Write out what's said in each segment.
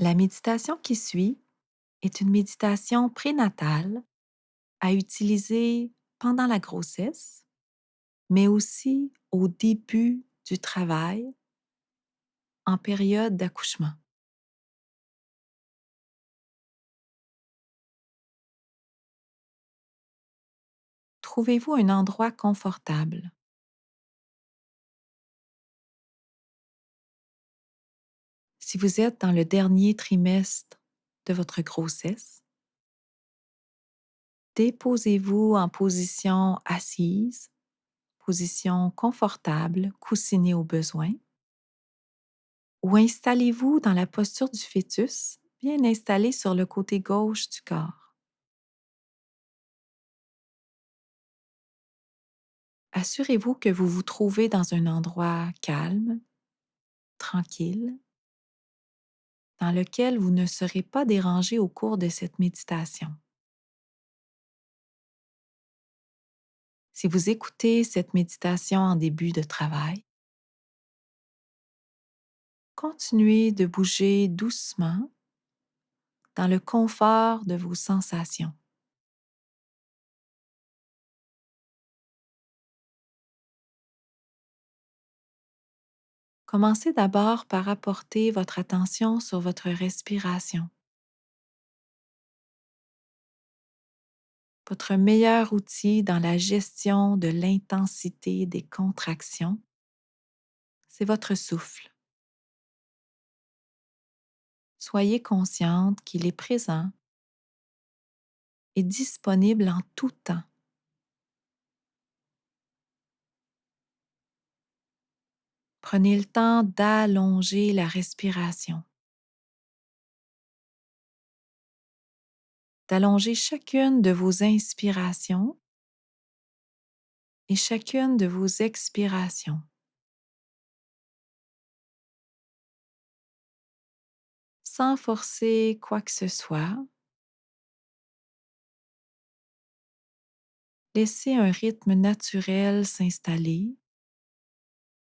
La méditation qui suit est une méditation prénatale à utiliser pendant la grossesse, mais aussi au début du travail en période d'accouchement. Trouvez-vous un endroit confortable. Si vous êtes dans le dernier trimestre de votre grossesse, déposez-vous en position assise, position confortable, coussinée au besoin, ou installez-vous dans la posture du fœtus, bien installé sur le côté gauche du corps. Assurez-vous que vous vous trouvez dans un endroit calme, tranquille, dans lequel vous ne serez pas dérangé au cours de cette méditation. Si vous écoutez cette méditation en début de travail, continuez de bouger doucement dans le confort de vos sensations. Commencez d'abord par apporter votre attention sur votre respiration. Votre meilleur outil dans la gestion de l'intensité des contractions, c'est votre souffle. Soyez consciente qu'il est présent et disponible en tout temps. Prenez le temps d'allonger la respiration, d'allonger chacune de vos inspirations et chacune de vos expirations, sans forcer quoi que ce soit. Laissez un rythme naturel s'installer,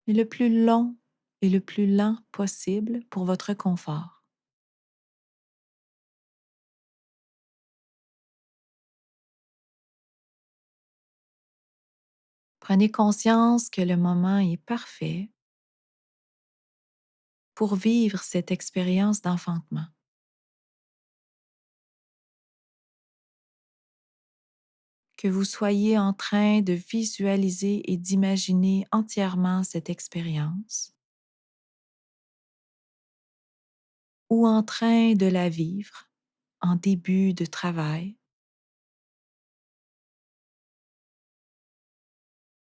mais le plus long et le plus lent possible pour votre confort. Prenez conscience que le moment est parfait pour vivre cette expérience d'enfantement. Que vous soyez en train de visualiser et d'imaginer entièrement cette expérience ou en train de la vivre en début de travail,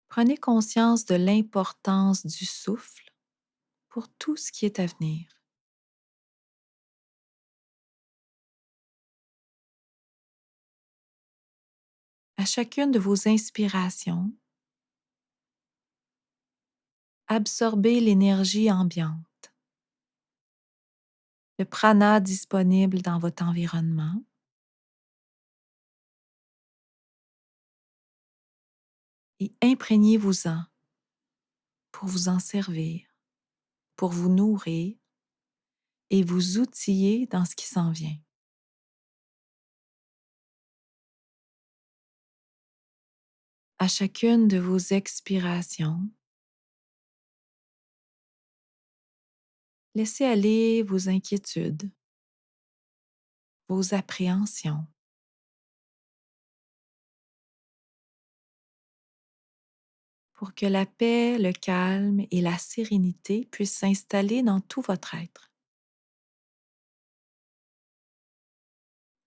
prenez conscience de l'importance du souffle pour tout ce qui est à venir. À chacune de vos inspirations, absorbez l'énergie ambiante, le prana disponible dans votre environnement et imprégnez-vous-en pour vous en servir, pour vous nourrir et vous outiller dans ce qui s'en vient. À chacune de vos expirations, laissez aller vos inquiétudes, vos appréhensions, pour que la paix, le calme et la sérénité puissent s'installer dans tout votre être.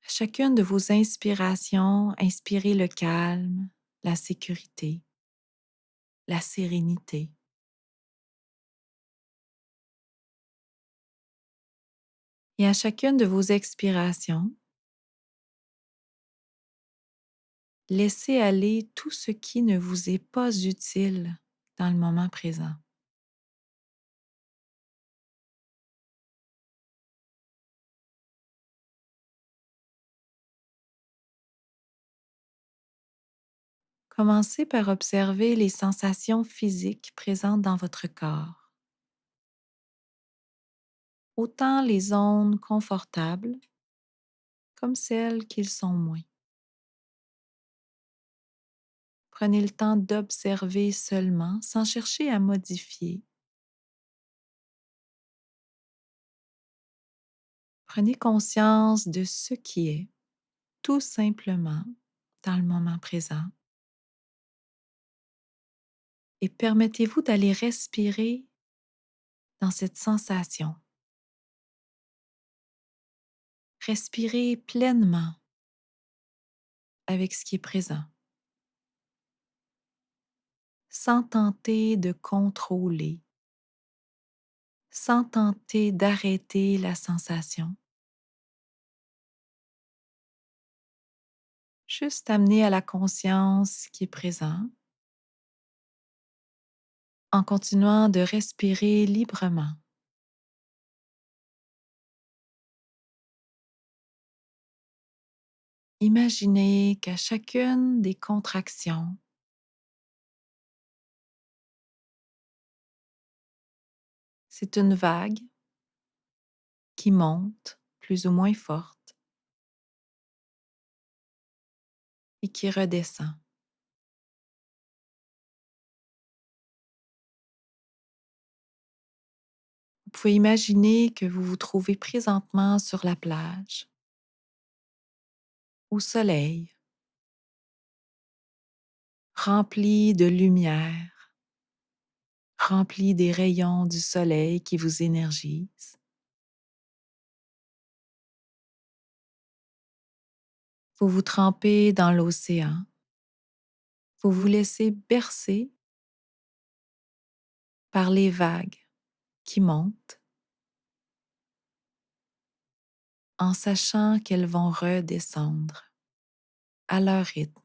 À chacune de vos inspirations, inspirez le calme, la sécurité, la sérénité. Et à chacune de vos expirations, laissez aller tout ce qui ne vous est pas utile dans le moment présent. Commencez par observer les sensations physiques présentes dans votre corps. autant les zones confortables comme celles qui le sont moins. Prenez le temps d'observer seulement sans chercher à modifier. Prenez conscience de ce qui est, tout simplement, dans le moment présent. Et permettez-vous d'aller respirer dans cette sensation. Respirez pleinement avec ce qui est présent, sans tenter de contrôler, sans tenter d'arrêter la sensation. Juste amener à la conscience ce qui est présent en continuant de respirer librement. Imaginez qu'à chacune des contractions, c'est une vague qui monte plus ou moins forte et qui redescend. Vous pouvez imaginer que vous vous trouvez présentement sur la plage, au soleil, rempli de lumière, rempli des rayons du soleil qui vous énergisent. Vous vous trempez dans l'océan. Vous vous laissez bercer par les vagues qui montent en sachant qu'elles vont redescendre à leur rythme.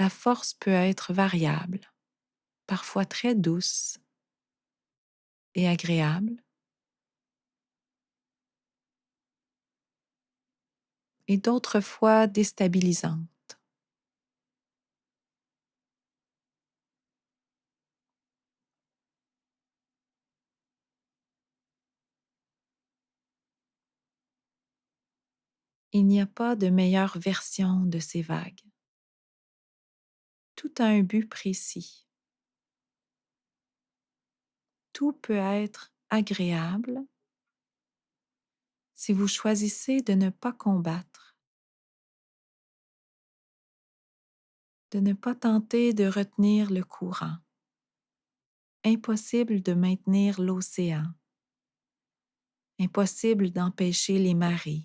La force peut être variable, parfois très douce et agréable, et d'autres fois déstabilisante. Il n'y a pas de meilleure version de ces vagues. Tout a un but précis. Tout peut être agréable si vous choisissez de ne pas combattre, de ne pas tenter de retenir le courant. Impossible de maintenir l'océan, impossible d'empêcher les marées,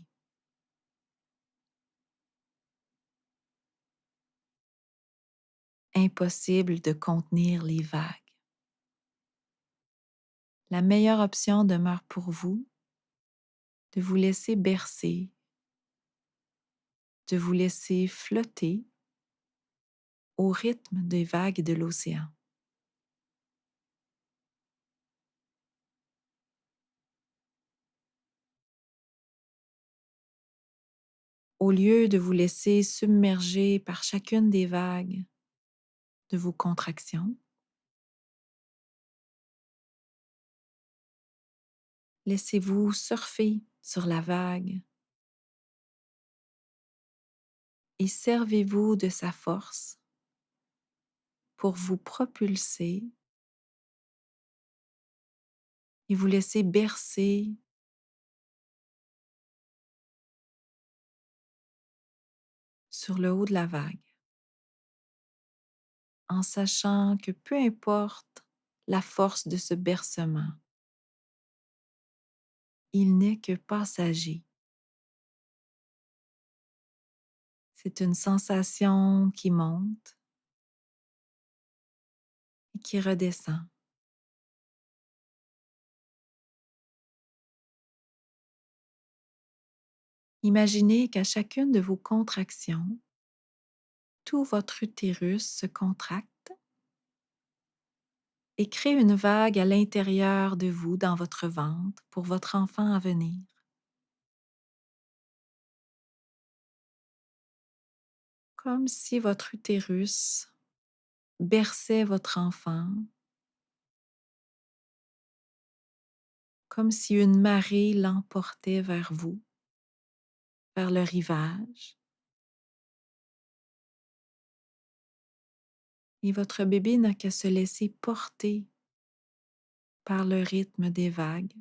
impossible de contenir les vagues. La meilleure option demeure pour vous de vous laisser bercer, de vous laisser flotter au rythme des vagues de l'océan. Au lieu de vous laisser submerger par chacune des vagues de vos contractions, laissez-vous surfer sur la vague et servez-vous de sa force pour vous propulser et vous laisser bercer sur le haut de la vague, en sachant que peu importe la force de ce bercement, il n'est que passager. C'est une sensation qui monte et qui redescend. Imaginez qu'à chacune de vos contractions, tout votre utérus se contracte et crée une vague à l'intérieur de vous, dans votre ventre, pour votre enfant à venir. Comme si votre utérus berçait votre enfant comme si une marée l'emportait vers vous, vers le rivage, et votre bébé n'a qu'à se laisser porter par le rythme des vagues,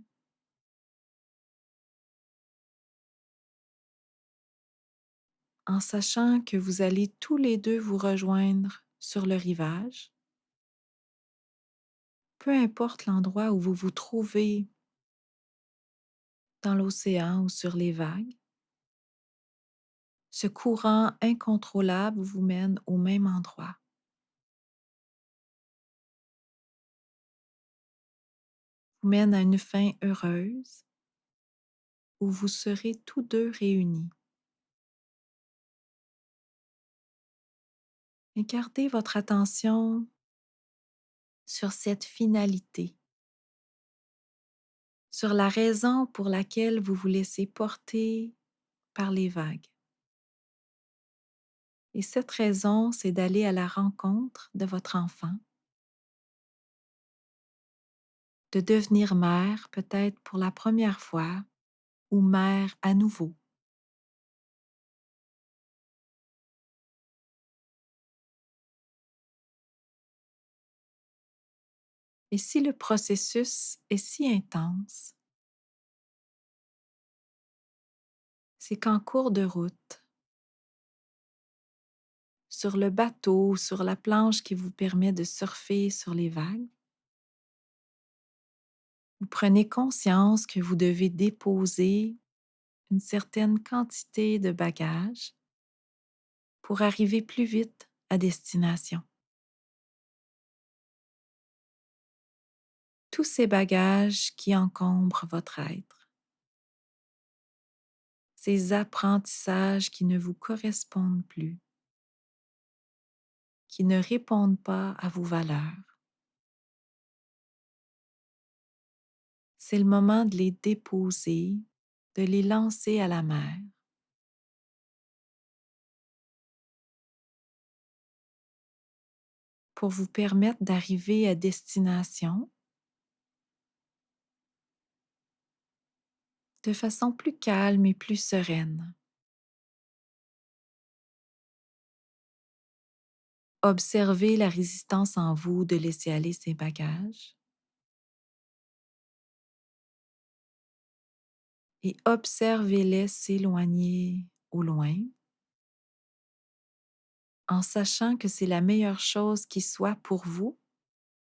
en sachant que vous allez tous les deux vous rejoindre sur le rivage, peu importe l'endroit où vous vous trouvez dans l'océan ou sur les vagues. Ce courant incontrôlable vous mène au même endroit, vous mène à une fin heureuse où vous serez tous deux réunis. Et gardez votre attention sur cette finalité, sur la raison pour laquelle vous vous laissez porter par les vagues. Et cette raison, c'est d'aller à la rencontre de votre enfant, de devenir mère peut-être pour la première fois ou mère à nouveau. Et si le processus est si intense, c'est qu'en cours de route, sur le bateau, sur la planche qui vous permet de surfer sur les vagues, vous prenez conscience que vous devez déposer une certaine quantité de bagages pour arriver plus vite à destination. Tous ces bagages qui encombrent votre être, ces apprentissages qui ne vous correspondent plus, qui ne répondent pas à vos valeurs. C'est le moment de les déposer, de les lancer à la mer pour vous permettre d'arriver à destination de façon plus calme et plus sereine. Observez la résistance en vous de laisser aller ces bagages et observez-les s'éloigner au loin en sachant que c'est la meilleure chose qui soit pour vous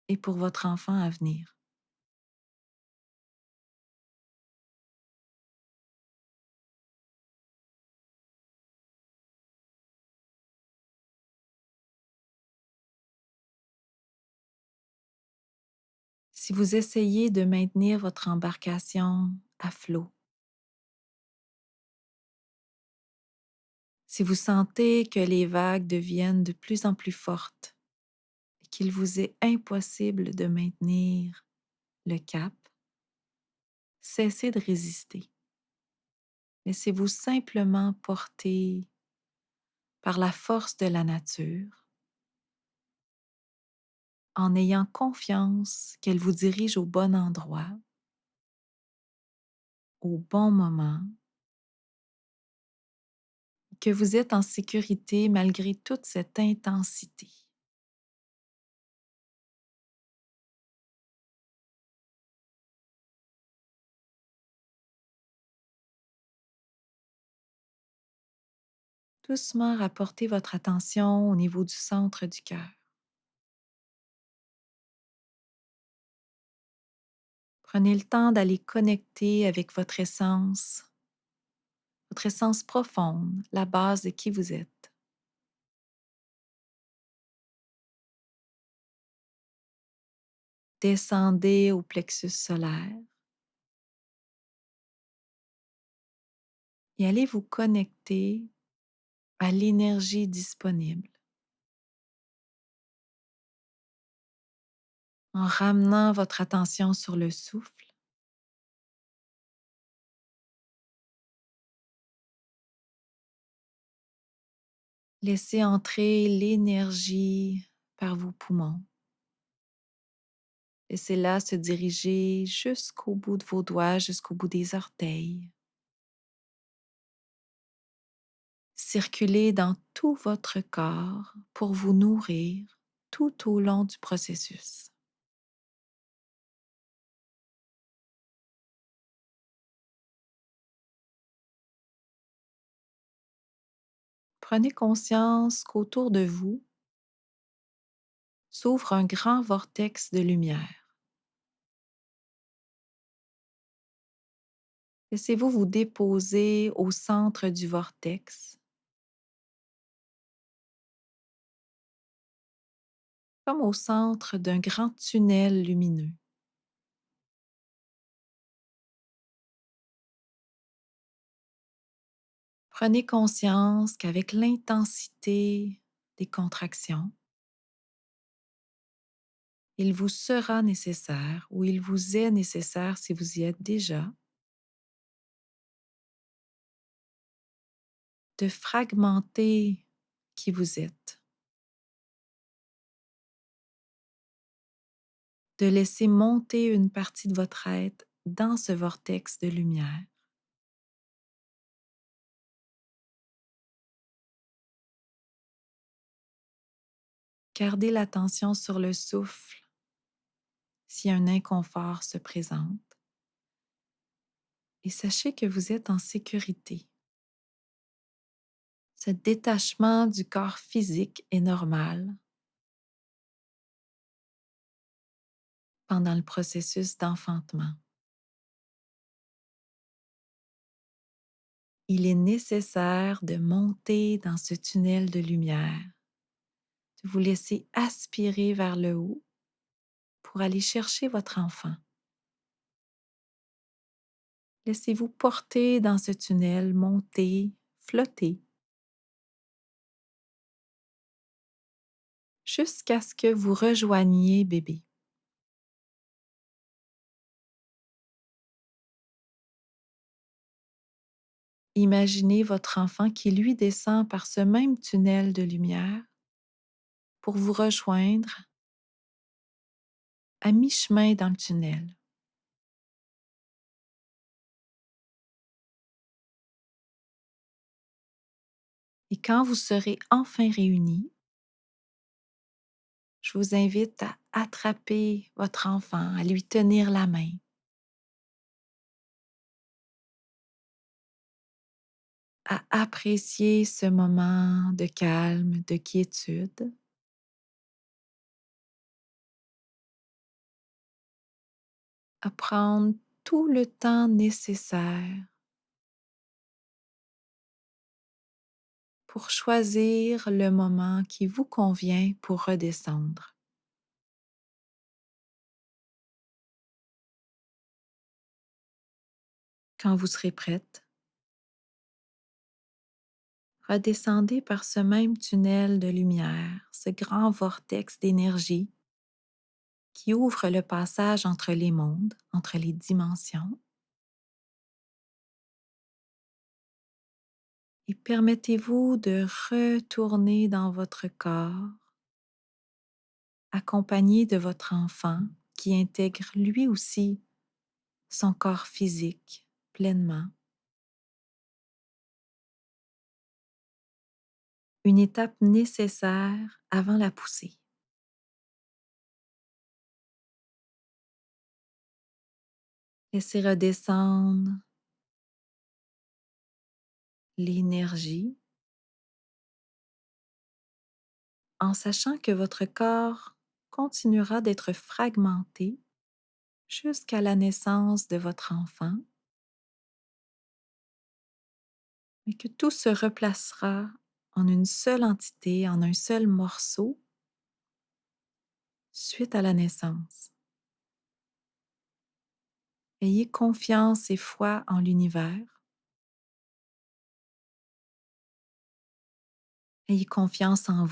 et pour votre enfant à venir. Si vous essayez de maintenir votre embarcation à flot, si vous sentez que les vagues deviennent de plus en plus fortes et qu'il vous est impossible de maintenir le cap, cessez de résister. Laissez-vous simplement porter par la force de la nature en ayant confiance qu'elle vous dirige au bon endroit, au bon moment, que vous êtes en sécurité malgré toute cette intensité. Doucement rapportez votre attention au niveau du centre du cœur. Prenez le temps d'aller connecter avec votre essence profonde, la base de qui vous êtes. Descendez au plexus solaire et allez vous connecter à l'énergie disponible en ramenant votre attention sur le souffle. Laissez entrer l'énergie par vos poumons Laissez-la se diriger jusqu'au bout de vos doigts, jusqu'au bout des orteils. Circuler dans tout votre corps pour vous nourrir tout au long du processus. Prenez conscience qu'autour de vous s'ouvre un grand vortex de lumière. Laissez-vous vous déposer au centre du vortex, comme au centre d'un grand tunnel lumineux. Prenez conscience qu'avec l'intensité des contractions, il vous sera nécessaire ou il vous est nécessaire si vous y êtes déjà de fragmenter qui vous êtes, de laisser monter une partie de votre être dans ce vortex de lumière. Gardez l'attention sur le souffle si un inconfort se présente et sachez que vous êtes en sécurité. Ce détachement du corps physique est normal pendant le processus d'enfantement. Il est nécessaire de monter dans ce tunnel de lumière, de vous laisser aspirer vers le haut pour aller chercher votre enfant. Laissez-vous porter dans ce tunnel, monter, flotter, jusqu'à ce que vous rejoigniez bébé. Imaginez votre enfant qui lui descend par ce même tunnel de lumière pour vous rejoindre à mi-chemin dans le tunnel. Et quand vous serez enfin réunis, je vous invite à attraper votre enfant, à lui tenir la main, à apprécier ce moment de calme, de quiétude, à prendre tout le temps nécessaire pour choisir le moment qui vous convient pour redescendre. Quand vous serez prête, redescendez par ce même tunnel de lumière, ce grand vortex d'énergie qui ouvre le passage entre les mondes, entre les dimensions, et permettez-vous de retourner dans votre corps, accompagné de votre enfant qui intègre lui aussi son corps physique pleinement. Une étape nécessaire avant la poussée. Laissez redescendre l'énergie en sachant que votre corps continuera d'être fragmenté jusqu'à la naissance de votre enfant, mais que tout se replacera en une seule entité, en un seul morceau, suite à la naissance. Ayez confiance et foi en l'univers. Ayez confiance en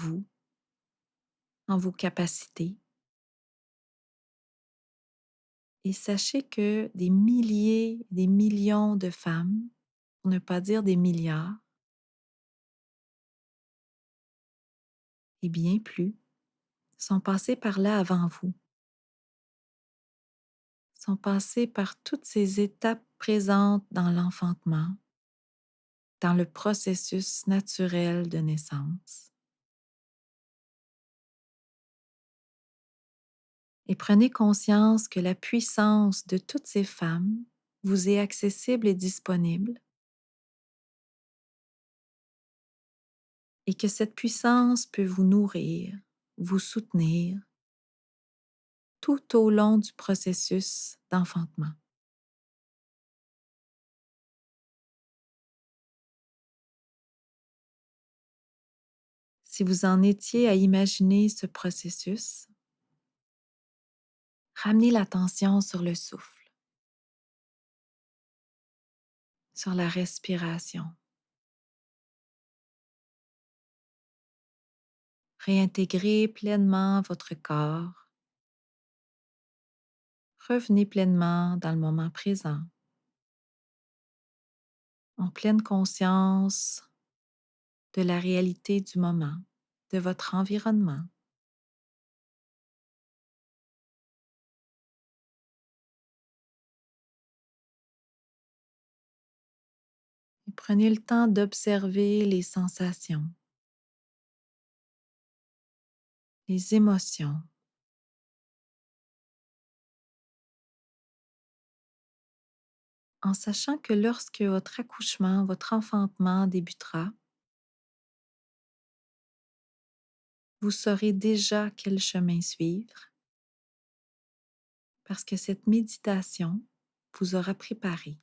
vos capacités. Et sachez que des milliers, des millions de femmes, pour ne pas dire des milliards, et bien plus, sont passées par là avant vous. sont passés par toutes ces étapes présentes dans l'enfantement, dans le processus naturel de naissance. Et prenez conscience que la puissance de toutes ces femmes vous est accessible et disponible et que cette puissance peut vous nourrir, vous soutenir tout au long du processus d'enfantement. Si vous en étiez à imaginer ce processus, ramenez l'attention sur le souffle, sur la respiration. Réintégrez pleinement votre corps. Revenez pleinement dans le moment présent, en pleine conscience de la réalité du moment, de votre environnement. Et prenez le temps d'observer les sensations, les émotions, en sachant que lorsque votre accouchement, votre enfantement débutera, vous saurez déjà quel chemin suivre parce que cette méditation vous aura préparé.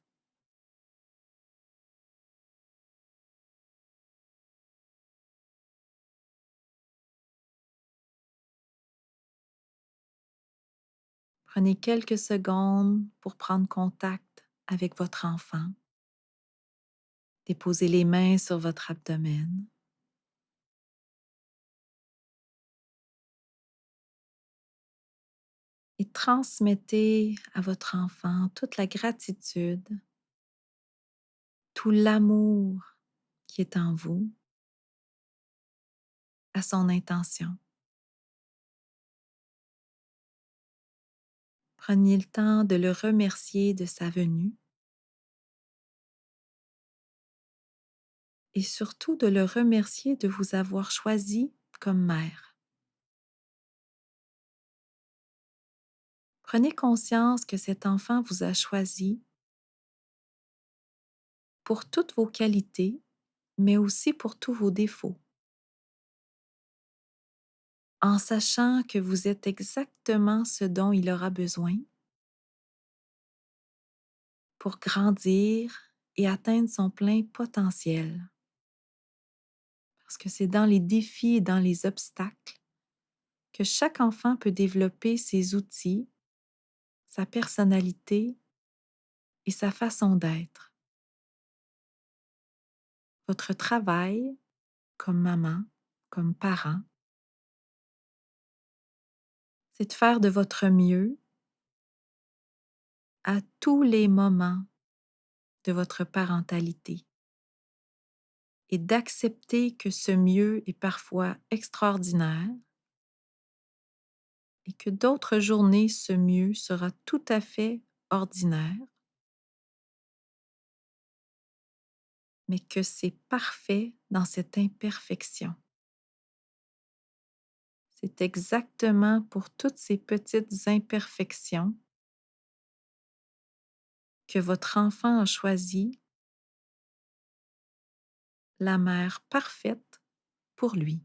Prenez quelques secondes pour prendre contact avec votre enfant. Déposez les mains sur votre abdomen. Et transmettez à votre enfant toute la gratitude, tout l'amour qui est en vous, à son intention. Prenez le temps de le remercier de sa venue et surtout de le remercier de vous avoir choisi comme mère. Prenez conscience que cet enfant vous a choisi pour toutes vos qualités, mais aussi pour tous vos défauts, en sachant que vous êtes exactement ce dont il aura besoin pour grandir et atteindre son plein potentiel. Parce que c'est dans les défis et dans les obstacles que chaque enfant peut développer ses outils, sa personnalité et sa façon d'être. Votre travail comme maman, comme parent, c'est de faire de votre mieux à tous les moments de votre parentalité et d'accepter que ce mieux est parfois extraordinaire et que d'autres journées, ce mieux sera tout à fait ordinaire, mais que c'est parfait dans cette imperfection. C'est exactement pour toutes ces petites imperfections que votre enfant a choisi la mère parfaite pour lui.